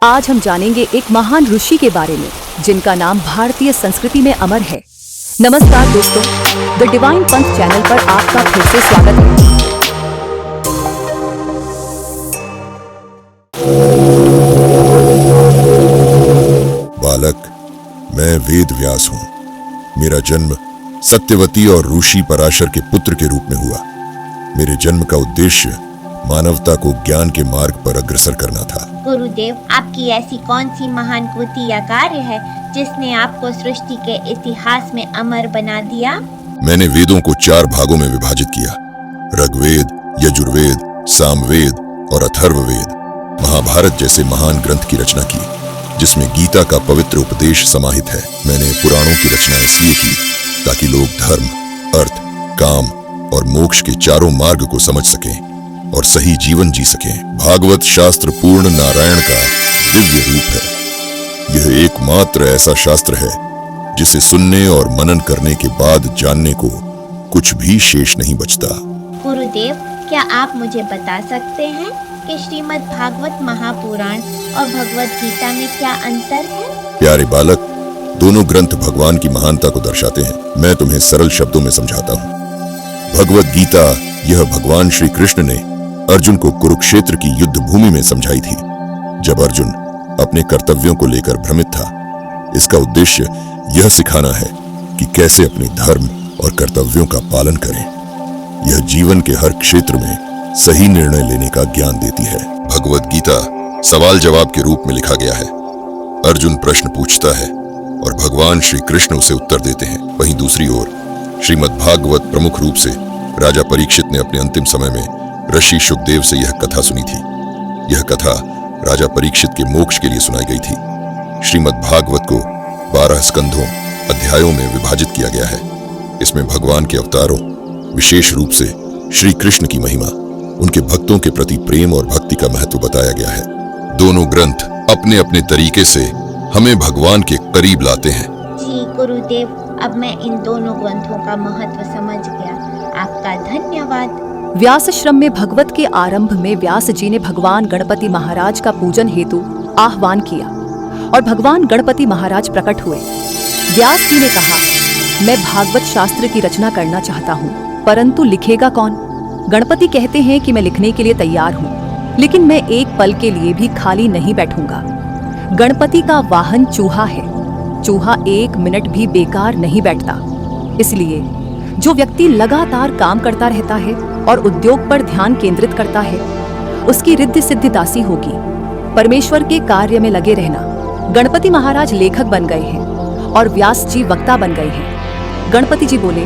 आज हम जानेंगे एक महान ऋषि के बारे में जिनका नाम भारतीय संस्कृति में अमर है। नमस्कार दोस्तों, द डिवाइन पंथ चैनल पर आपका फिर से स्वागत है। बालक, मैं वेद व्यास हूँ। मेरा जन्म सत्यवती और ऋषि पराशर के पुत्र के रूप में हुआ। मेरे जन्म का उद्देश्य मानवता को ज्ञान के मार्ग पर अग्रसर करना था। गुरुदेव, आपकी ऐसी कौन सी महान कृति या कार्य है जिसने आपको सृष्टि के इतिहास में अमर बना दिया? मैंने वेदों को 4 भागों में विभाजित किया: ऋग्वेद, यजुर्वेद, सामवेद और अथर्ववेद। महाभारत जैसे महान ग्रंथ की रचना की जिसमें गीता का पवित्र उपदेश समाहित है। मैंने पुराणों की रचना इसलिए की ताकि लोग धर्म, अर्थ, काम और मोक्ष के चारों मार्ग को समझ सकें और सही जीवन जी सकें। भागवत शास्त्र पूर्ण नारायण का दिव्य रूप है। यह एकमात्र ऐसा शास्त्र है जिसे सुनने और मनन करने के बाद जानने को कुछ भी शेष नहीं बचता। गुरुदेव, क्या आप मुझे बता सकते हैं कि श्रीमद् भागवत महापुराण और भगवत गीता में क्या अंतर है? प्यारे बालक, दोनों ग्रंथ भगवान की महानता को दर्शाते हैं। मैं तुम्हें सरल शब्दों में समझाता हूँ। भगवत गीता यह भगवान श्री कृष्ण ने अर्जुन को कुरुक्षेत्र की युद्ध भूमि में समझाई थी, जब अर्जुन अपने कर्तव्यों को लेकर भ्रमित था। इसका उद्देश्य यह सिखाना है कि कैसे अपने धर्म और कर्तव्यों का पालन करें। यह जीवन के हर क्षेत्र में सही निर्णय लेने का ज्ञान देती है। भगवत गीता सवाल जवाब के रूप में लिखा गया है। अर्जुन प्रश्न पूछता है और भगवान श्री कृष्ण उसे उत्तर देते हैं। वहीं दूसरी ओर श्रीमद् भागवत प्रमुख रूप से राजा परीक्षित ने अपने अंतिम समय में ऋषि शुकदेव से यह कथा सुनी थी। यह कथा राजा परीक्षित के मोक्ष के लिए सुनाई गई थी। श्रीमद् भागवत को 12 स्कंधों, अध्यायों में विभाजित किया गया है। इसमें भगवान के अवतारों, विशेष रूप से श्री कृष्ण की महिमा, उनके भक्तों के प्रति प्रेम और भक्ति का महत्व बताया गया है। दोनों ग्रंथ अपने अपने तरीके से हमें भगवान के करीब लाते हैं। जी गुरुदेव, अब मैं इन दोनों ग्रंथों का महत्व समझ गया। आपका धन्यवाद। व्यासाश्रम में भगवत के आरंभ में व्यास जी ने भगवान गणपति महाराज का पूजन हेतु आह्वान किया और भगवान गणपति महाराज प्रकट हुए। व्यास जी ने कहा, मैं भागवत शास्त्र की रचना करना चाहता हूँ, परंतु लिखेगा कौन? गणपति कहते हैं कि मैं लिखने के लिए तैयार हूँ, लेकिन मैं एक पल के लिए भी खाली नहीं बैठूंगा। गणपति का वाहन चूहा है। चूहा 1 मिनट भी बेकार नहीं बैठता। इसलिए जो व्यक्ति लगातार काम करता रहता है और उद्योग पर ध्यान केंद्रित करता है, उसकी रिद्धि सिद्धि दासी होगी। परमेश्वर के कार्य में लगे रहना। गणपति महाराज लेखक बन गए हैं और व्यास जी वक्ता बन गए हैं। गणपति जी बोले,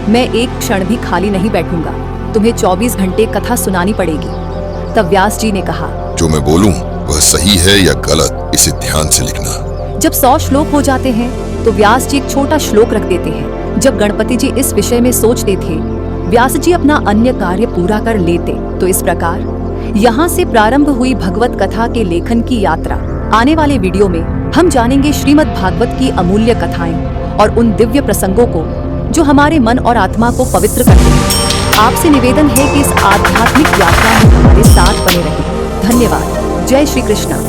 मैं एक क्षण भी खाली नहीं बैठूंगा, तुम्हें 24 घंटे कथा सुनानी पड़ेगी। तब व्यास जी ने कहा, जो मैं बोलूं वह सही है या गलत, इसे ध्यान से लिखना। जब 100 श्लोक हो जाते हैं तो व्यास जी एक छोटा श्लोक रख देते हैं। जब गणपति जी इस विषय में सोचते थे, व्यास जी अपना अन्य कार्य पूरा कर लेते। तो इस प्रकार यहाँ से प्रारंभ हुई भगवत कथा के लेखन की यात्रा। आने वाले वीडियो में हम जानेंगे श्रीमद् भागवत की अमूल्य कथाएं और उन दिव्य प्रसंगों को जो हमारे मन और आत्मा को पवित्र करते हैं। आपसे निवेदन है कि इस आध्यात्मिक यात्रा में हमारे साथ बने रहें। धन्यवाद। जय श्री कृष्ण।